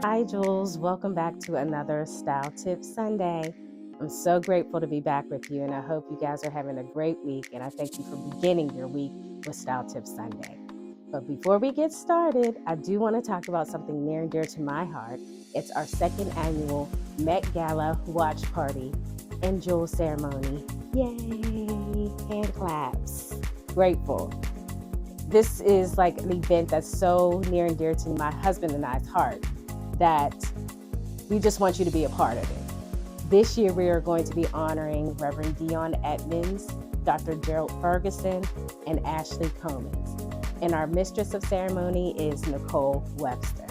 Hi, Jules. Welcome back to another Style Tip Sunday. I'm so grateful to be back with you, and I hope you guys are having a great week. And I thank you for beginning your week with Style Tip Sunday. But before we get started, I do want to talk about something near and dear to my heart. It's our second annual Met Gala watch party and jewel ceremony. Yay! Hand claps. Grateful. This is like an event that's so near and dear to my husband and I's heart that we just want you to be a part of it. This year, we are going to be honoring Reverend Dion Edmonds, Dr. Gerald Ferguson, and Ashley Comans. And our mistress of ceremony is Nicole Webster.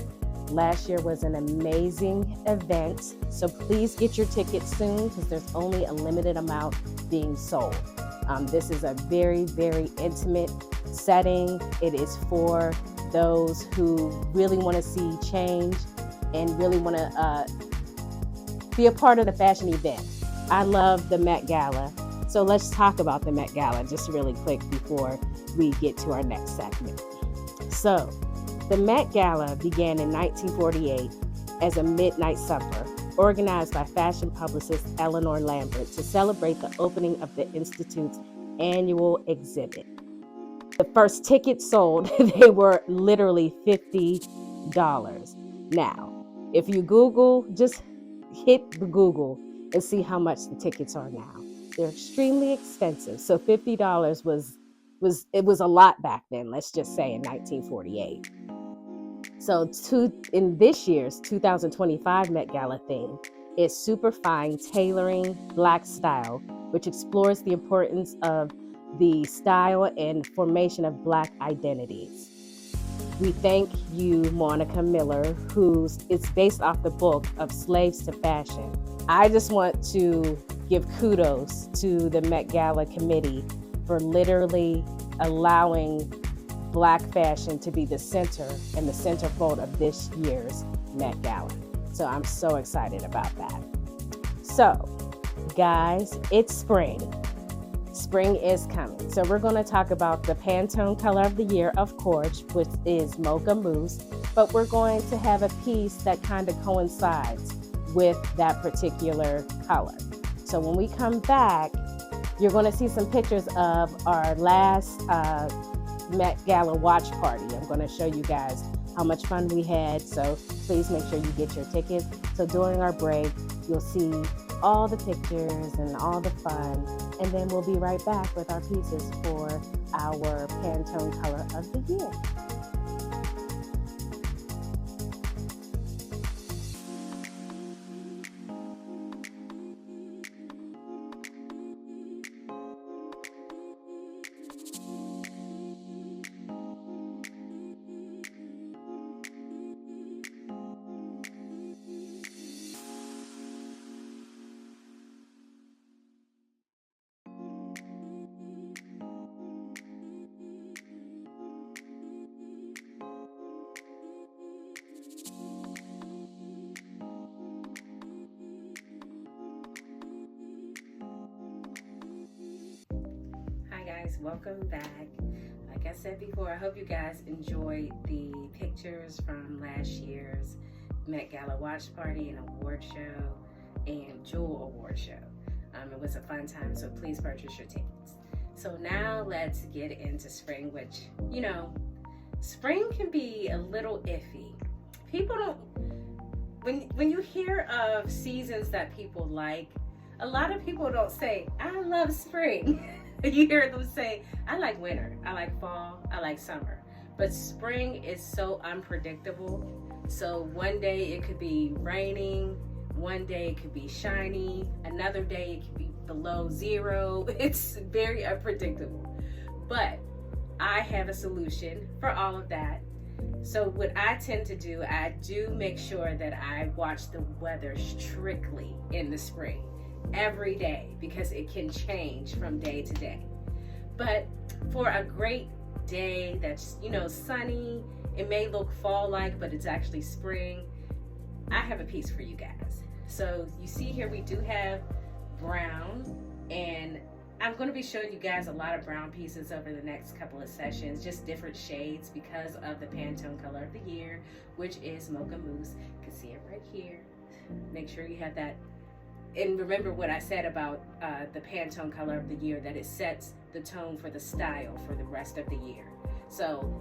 Last year was an amazing event, so please get your tickets soon because there's only a limited amount being sold. This is a very, very intimate setting. It is for those who really want to see change and really want to be a part of the fashion event. I love the Met Gala. So let's talk about the Met Gala just really quick before we get to our next segment. So the Met Gala began in 1948 as a midnight supper organized by fashion publicist Eleanor Lambert to celebrate the opening of the Institute's annual exhibit. The first tickets sold, they were literally $50. Now, if you Google, just hit the Google and see how much the tickets are now. They're extremely expensive. So $50 was a lot back then, let's just say in 1948. So in this year's 2025 Met Gala theme is super fine tailoring Black style, which explores the importance of the style and formation of Black identities. We thank you, Monica Miller, it's based off the book of Slaves to Fashion. I just want to give kudos to the Met Gala committee for literally allowing Black fashion to be the center and the centerfold of this year's Met Gala. So I'm so excited about that. So, guys, it's spring. Spring is coming. So we're going to talk about the Pantone color of the year, of course, which is Mocha Mousse, but we're going to have a piece that kind of coincides with that particular color. So when we come back, you're going to see some pictures of our last Met Gala watch party. I'm going to show you guys how much fun we had. So please make sure you get your tickets. So during our break, you'll see all the pictures and all the fun. And then we'll be right back with our pieces for our Pantone color of the year. Welcome back. Like I said before, I hope you guys enjoyed the pictures from last year's Met Gala watch party and award show and jewel award show. It was a fun time, so please purchase your tickets. So now let's get into spring, which, spring can be a little iffy. People don't, when you hear of seasons that people like, a lot of people don't say, I love spring. You hear them say, I like winter, I like fall, I like summer. But spring is so unpredictable. So one day it could be raining, one day it could be shiny, another day it could be below zero. It's very unpredictable. But I have a solution for all of that. So what I tend to do, I do make sure that I watch the weather strictly in the spring. Every day, because it can change from day to day. But for a great day that's sunny, it may look fall-like, but it's actually spring, I have a piece for you guys. So you see here we do have brown, and I'm going to be showing you guys a lot of brown pieces over the next couple of sessions, just different shades because of the Pantone color of the year, which is Mocha Mousse. You can see it right here. Make sure you have that. And remember what I said about the Pantone color of the year, that it sets the tone for the style for the rest of the year. So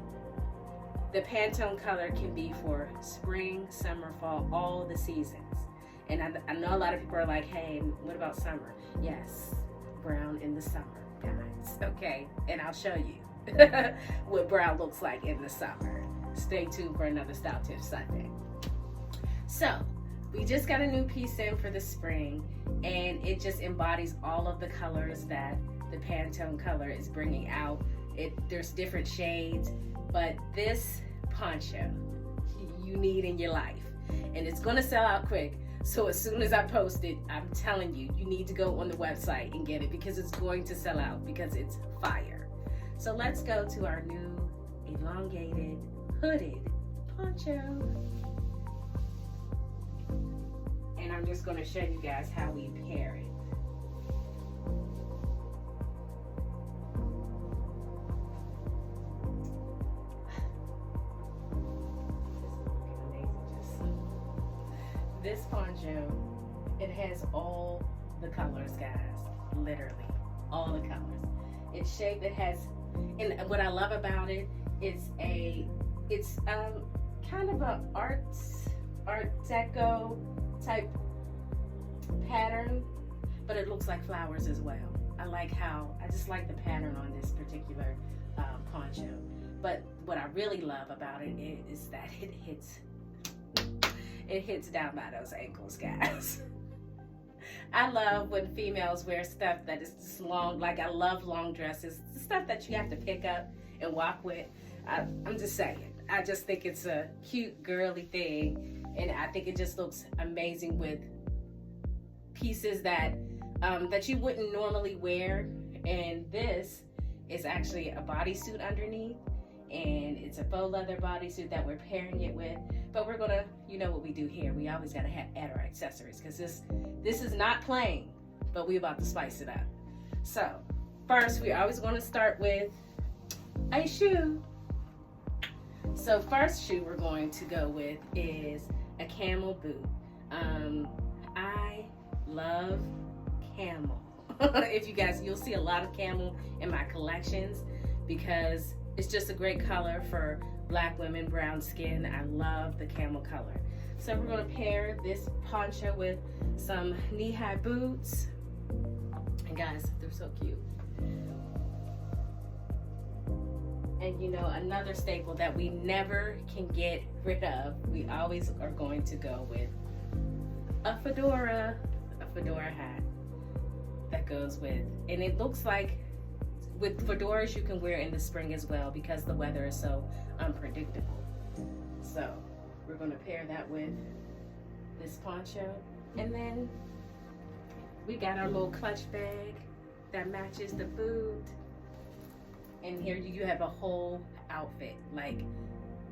the Pantone color can be for spring, summer, fall, all the seasons. And I know a lot of people are like, hey, what about summer? Yes, brown in the summer, guys. Okay, and I'll show you what brown looks like in the summer. Stay tuned for another Style Tips Sunday. So we just got a new piece in for the spring, and it just embodies all of the colors that the Pantone color is bringing out. There's different shades, but this poncho you need in your life, and it's gonna sell out quick. So as soon as I post it, I'm telling you, you need to go on the website and get it because it's going to sell out because it's fire. So let's go to our new elongated hooded poncho. And I'm just going to show you guys how we pair it. This poncho, it has all the colors, guys. Literally, all the colors. It's shaped, it has, and what I love about it is it's kind of a art deco type pattern, but it looks like flowers as well. I just like the pattern on this particular poncho. But what I really love about it is that it hits down by those ankles, guys. I love when females wear stuff that is just long. Like, I love long dresses, stuff that you have to pick up and walk with. I'm just saying, I just think it's a cute girly thing, and I think it just looks amazing with pieces that you wouldn't normally wear. And this is actually a bodysuit underneath, and it's a faux leather bodysuit that we're pairing it with. But we're gonna, you know what we do here, we always gotta add our accessories, because this is not plain, but we're about to spice it up. So first, we're always gonna start with a shoe. So first shoe we're going to go with is a camel boot. I love camel. If you guys, you'll see a lot of camel in my collections because it's just a great color for Black women, brown skin. I love the camel color. So we're going to pair this poncho with some knee-high boots. And guys, they're so cute. And you know, another staple that we never can get rid of, we always are going to go with a fedora hat that goes with, and it looks like with fedoras you can wear in the spring as well because the weather is so unpredictable. So we're going to pair that with this poncho, and then we got our little clutch bag that matches the boot, and here you have a whole outfit. Like,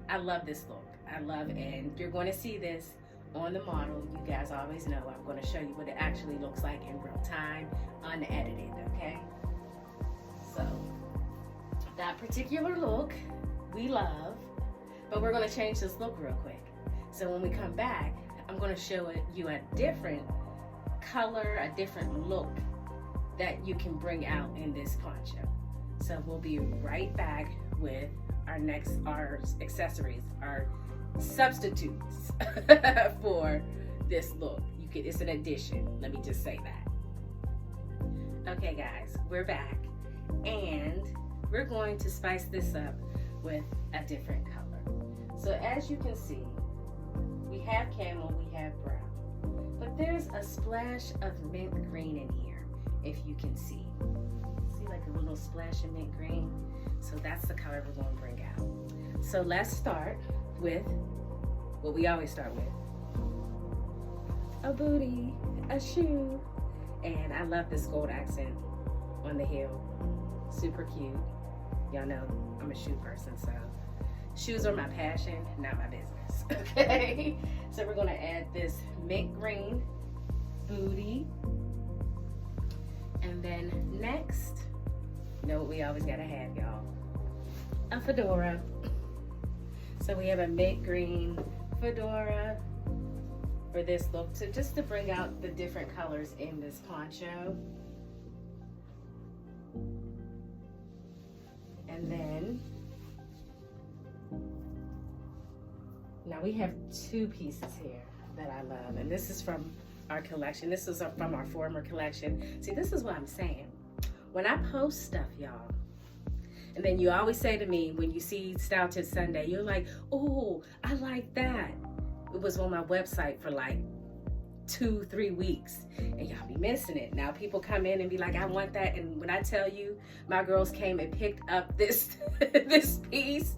I love this look. I love it, and you're going to see this on the model. You guys always know I'm going to show you what it actually looks like in real time, unedited, okay? So that particular look we love, but we're going to change this look real quick. So when we come back, I'm going to show you a different color, a different look that you can bring out in this poncho. So we'll be right back with our accessories, our substitutes for this look. It's an addition, let me just say that. Okay guys, we're back, and we're going to spice this up with a different color. So as you can see, we have camel, we have brown, but there's a splash of mint green in here, if you can see. See, like a little splash of mint green? So that's the color we're going to bring out. So let's start with what we always start with. A booty, a shoe, and I love this gold accent on the heel. Super cute. Y'all know I'm a shoe person, so shoes are my passion, not my business. Okay, so we're gonna add this mint green booty, And then next, you know what we always gotta have, y'all? A fedora. So we have a mint green fedora for this look, just to bring out the different colors in this poncho. And then now we have two pieces here that I love, and this is from our collection. This is from our former collection. See, this is what I'm saying. When I post stuff, y'all, and then you always say to me when you see Style Tips Sunday, you're like, oh, I like that. It was on my website for like 2-3 weeks, and y'all be missing it. Now people come in and be like, I want that. And when I tell you, my girls came and picked up this this piece,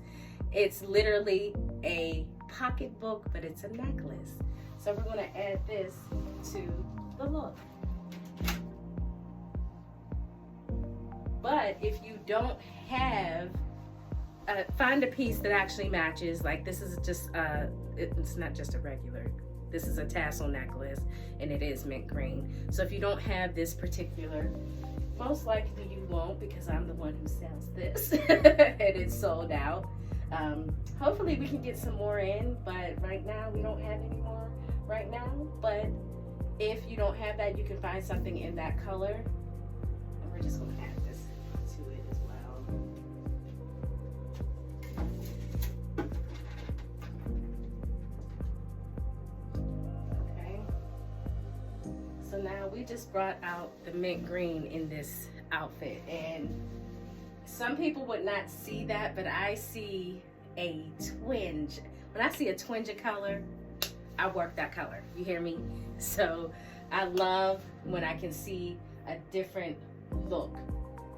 it's literally a pocketbook, but it's a necklace. So we're gonna add this to the look. But if you don't have, find a piece that actually matches. Like this is just, it's not just a regular, this is a tassel necklace, and it is mint green. So if you don't have this particular, most likely you won't, because I'm the one who sells this and it's sold out. Hopefully we can get some more in, but right now we don't have any more right now. But if you don't have that, you can find something in that color, and we're just gonna add this to it as well. Okay, so now we just brought out the mint green in this outfit, and some people would not see that, but I see a twinge. When I see a twinge of color, I work that color. You hear me? So I love when I can see a different look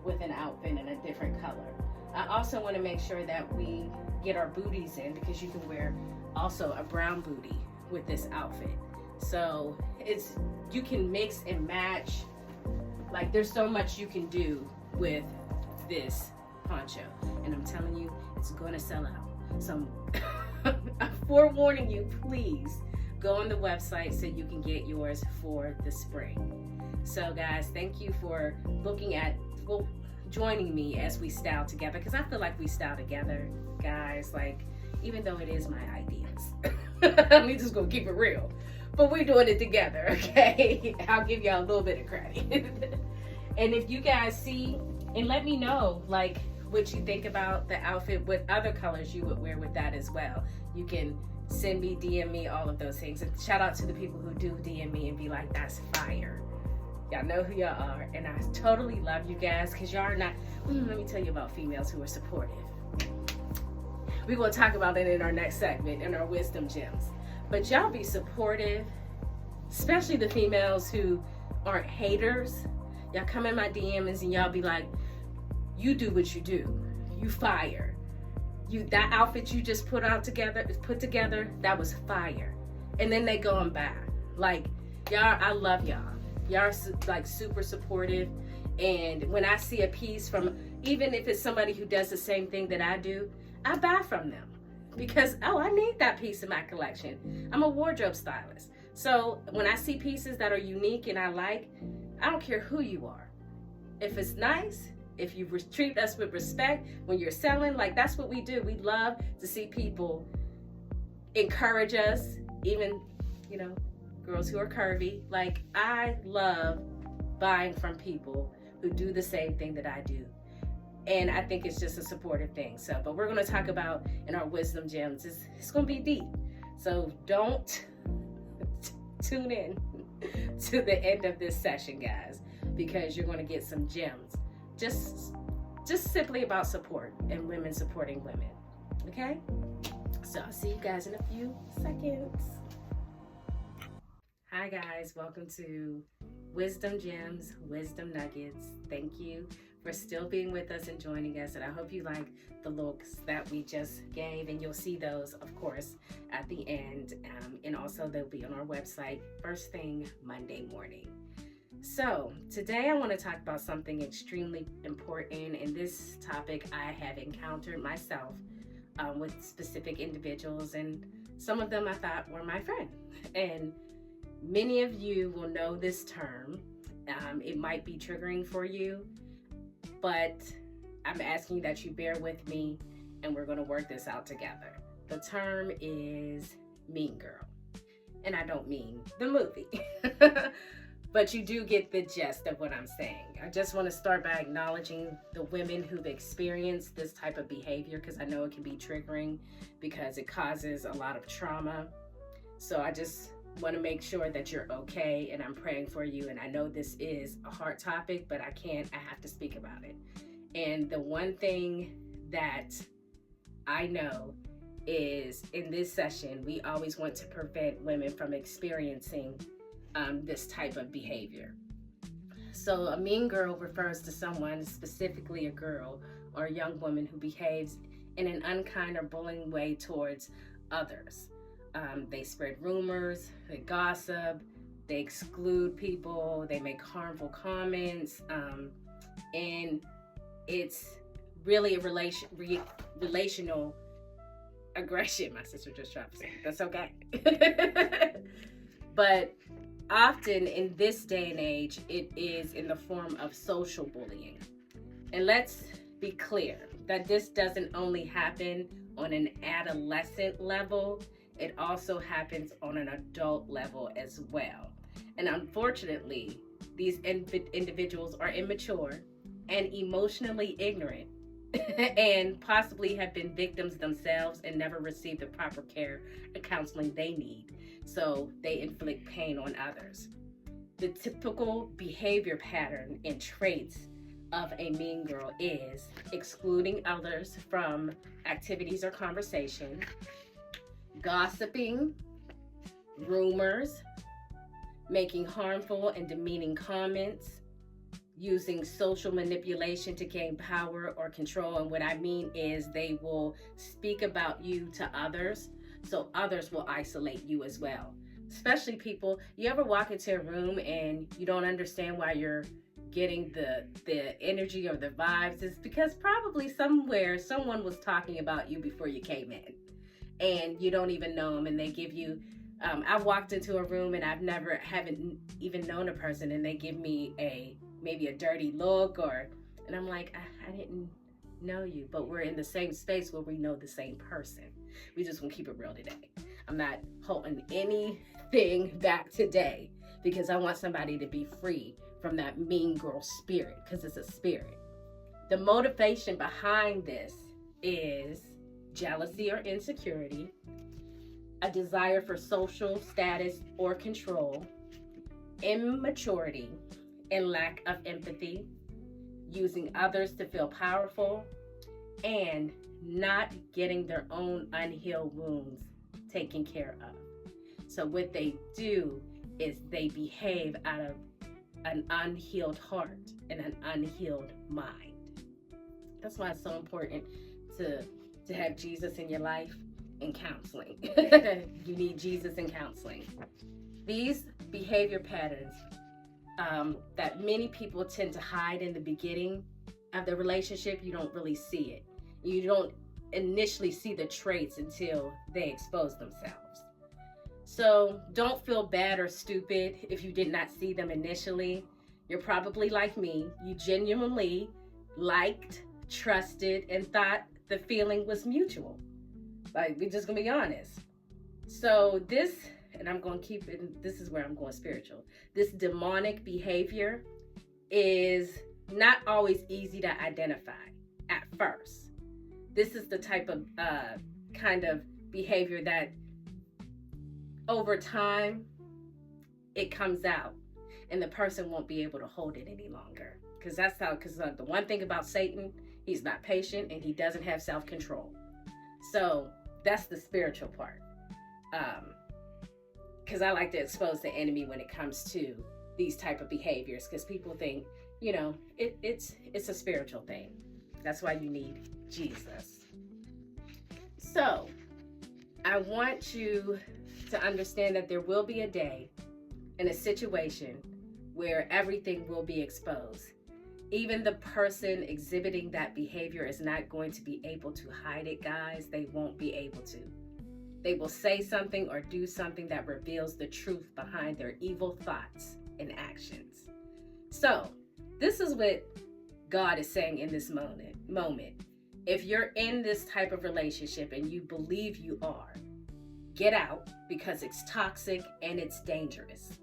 with an outfit and a different color. I also want to make sure that we get our booties in, because you can wear also a brown booty with this outfit. So you can mix and match. Like there's so much you can do with this poncho, and I'm telling you, it's going to sell out. So I'm forewarning you, please go on the website so you can get yours for the spring. So guys, thank you for joining me as we style together, because I feel like we style together, guys. Like, even though it is my ideas, we just gonna keep it real, but we're doing it together, okay? I'll give y'all a little bit of credit. And if you guys see, and let me know like what you think about the outfit, what other colors you would wear with that as well. You can send me, DM me, all of those things. And shout out to the people who do DM me and be like, that's fire. Y'all know who y'all are, and I totally love you guys, because y'all are not, let me tell you about females who are supportive. We're going to talk about it in our next segment, in our wisdom gems. But y'all be supportive, especially the females who aren't haters. Y'all come in my DMs and y'all be like, you do what you do. You fire. That outfit you just put together, that was fire. And then they go and buy. Like, y'all, I love y'all. Y'all are like super supportive. And when I see a piece from, even if it's somebody who does the same thing that I do, I buy from them. Because, oh, I need that piece in my collection. I'm a wardrobe stylist. So when I see pieces that are unique and I like, I don't care who you are. If it's nice, if you treat us with respect when you're selling, like that's what we do. We love to see people encourage us, even, girls who are curvy. Like, I love buying from people who do the same thing that I do. And I think it's just a supportive thing. So, but we're going to talk about in our wisdom gems. It's going to be deep. So don't tune in to the end of this session, guys, because you're going to get some gems. Just simply about support and women supporting women. Okay? So I'll see you guys in a few seconds. Hi guys, welcome to Wisdom Gems, Wisdom Nuggets. Thank you for still being with us and joining us, and I hope you like the looks that we just gave, and you'll see those, of course, at the end, and also they'll be on our website first thing Monday morning. So today I want to talk about something extremely important, and this topic I have encountered myself with specific individuals, and some of them I thought were my friend. And many of you will know this term, It might be triggering for you, but I'm asking that you bear with me and we're going to work this out together. The term is Mean Girl, and I don't mean the movie, but you do get the gist of what I'm saying. I just want to start by acknowledging the women who've experienced this type of behavior, because I know it can be triggering because it causes a lot of trauma. So I just want to make sure that you're okay, and I'm praying for you. And I know this is a hard topic, but I have to speak about it. And the one thing that I know is, in this session, we always want to prevent women from experiencing this type of behavior. So a mean girl refers to someone, specifically a girl or a young woman, who behaves in an unkind or bullying way towards others. They spread rumors, they gossip, they exclude people, they make harmful comments, and it's really a relational aggression. My sister just dropped it. That's okay. But often in this day and age, it is in the form of social bullying. And let's be clear that this doesn't only happen on an adolescent level, it also happens on an adult level as well. And unfortunately, these individuals are immature and emotionally ignorant and possibly have been victims themselves and never received the proper care or counseling they need. So they inflict pain on others. The typical behavior pattern and traits of a mean girl is excluding others from activities or conversation, gossiping, rumors, making harmful and demeaning comments, using social manipulation to gain power or control. And what I mean is they will speak about you to others, so others will isolate you as well. Especially people, you ever walk into a room and you don't understand why you're getting the energy or the vibes? It's because probably somewhere someone was talking about you before you came in and you don't even know them, and they give you I've walked into a room and haven't even known a person, and they give me maybe a dirty look, and I'm like, I didn't know you, but we're in the same space where we know the same person. We just want to keep it real today. I'm not holding anything back today because I want somebody to be free from that mean girl spirit, because it's a spirit. The motivation behind this is jealousy or insecurity, a desire for social status or control, immaturity and lack of empathy, using others to feel powerful, and not getting their own unhealed wounds taken care of. So what they do is they behave out of an unhealed heart and an unhealed mind. That's why it's so important to have Jesus in your life and counseling. You need Jesus and counseling. These behavior patterns that many people tend to hide in the beginning of the relationship, you don't really see it. You don't initially see the traits until they expose themselves. So don't feel bad or stupid if you did not see them initially. You're probably like me. You genuinely liked, trusted, and thought the feeling was mutual. Like, we're just gonna be honest. So this, and I'm gonna keep it, this is where I'm going spiritual. This demonic behavior is not always easy to identify at first. This is the type of kind of behavior that over time it comes out and the person won't be able to hold it any longer. Because the one thing about Satan, he's not patient and he doesn't have self-control. So that's the spiritual part. Because I like to expose the enemy when it comes to these type of behaviors, because people think, it's a spiritual thing. That's why you need Jesus. So I want you to understand that there will be a day and a situation where everything will be exposed. Even the person exhibiting that behavior is not going to be able to hide it, guys. They won't be able to. They will say something or do something that reveals the truth behind their evil thoughts and actions. So this is what God is saying in this moment. If you're in this type of relationship and you believe you are, get out, because it's toxic and it's dangerous.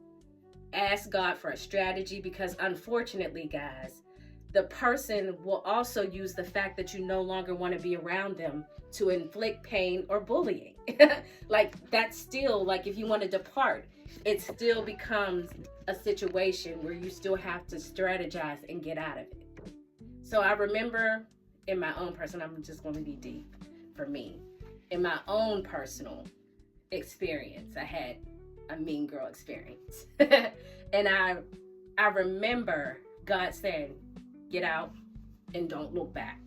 Ask God for a strategy, because unfortunately, guys, the person will also use the fact that you no longer want to be around them to inflict pain or bullying. Like, that's still, like, if you want to depart, it still becomes a situation where you still have to strategize and get out of it. So I remember in my own personal, I'm just going to be deep for me. In my own personal experience, I had a mean girl experience. And I remember God saying, get out and don't look back.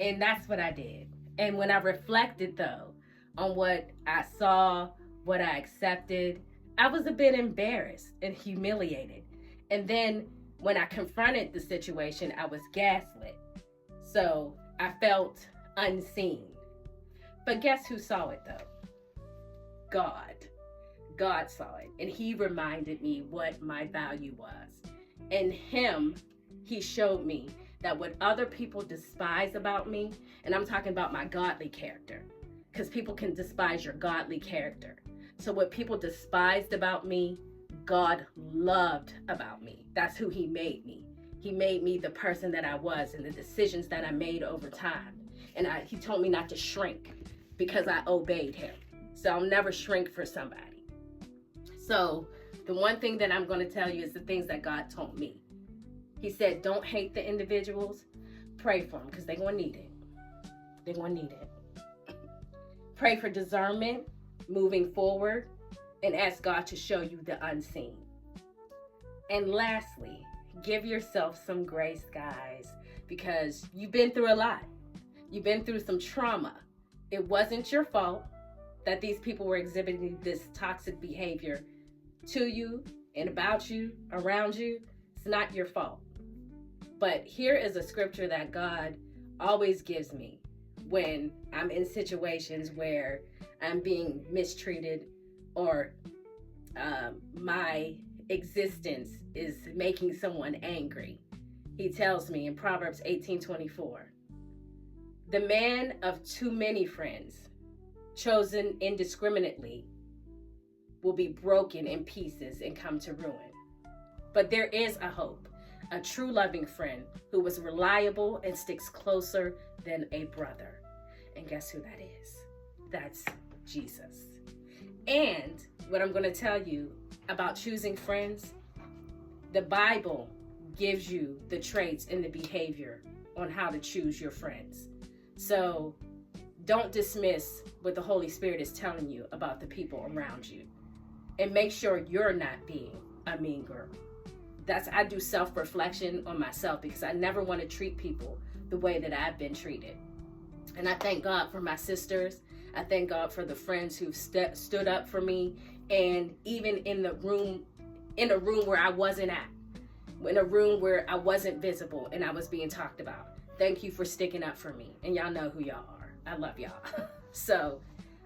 And that's what I did. And when I reflected, though, on what I saw, what I accepted, I was a bit embarrassed and humiliated. And then when I confronted the situation, I was gaslit. So I felt unseen. But guess who saw it, though? God. God saw it. And he reminded me what my value was. And he showed me that what other people despise about me, and I'm talking about my godly character, because people can despise your godly character. So what people despised about me, God loved about me. That's who he made me. He made me the person that I was, and the decisions that I made over time. And he told me not to shrink because I obeyed him. So I'll never shrink for somebody. So the one thing that I'm going to tell you is the things that God told me. He said, don't hate the individuals. Pray for them, because they're going to need it. They're going to need it. Pray for discernment moving forward, and ask God to show you the unseen. And lastly, give yourself some grace, guys, because you've been through a lot. You've been through some trauma. It wasn't your fault that these people were exhibiting this toxic behavior to you and about you, around you. It's not your fault. But here is a scripture that God always gives me when I'm in situations where I'm being mistreated, or my existence is making someone angry. He tells me in Proverbs 18:24, the man of too many friends, chosen indiscriminately, will be broken in pieces and come to ruin. But there is a hope, a true loving friend who was reliable and sticks closer than a brother. And guess who that is? That's Jesus. And what I'm going to tell you about choosing friends, the Bible gives you the traits and the behavior on how to choose your friends. So don't dismiss what the Holy Spirit is telling you about the people around you. And make sure you're not being a mean girl. I do self-reflection on myself, because I never want to treat people the way that I've been treated. And I thank God for my sisters. I thank God for the friends who've stood up for me. And even in a room where I wasn't at, in a room where I wasn't visible and I was being talked about. Thank you for sticking up for me. And y'all know who y'all are. I love y'all. So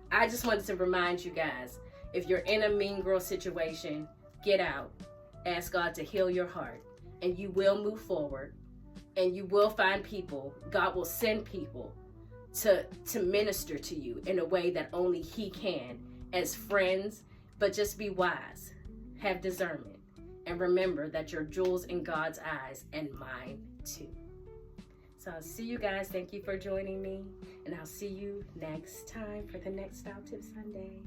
I just wanted to remind you guys, if you're in a mean girl situation, get out. Ask God to heal your heart, and you will move forward, and you will find people. God will send people to minister to you in a way that only he can, as friends. But just be wise, have discernment, and remember that you're jewels in God's eyes, and mine too. So I'll see you guys. Thank you for joining me, and I'll see you next time for the next Style Tip Sunday.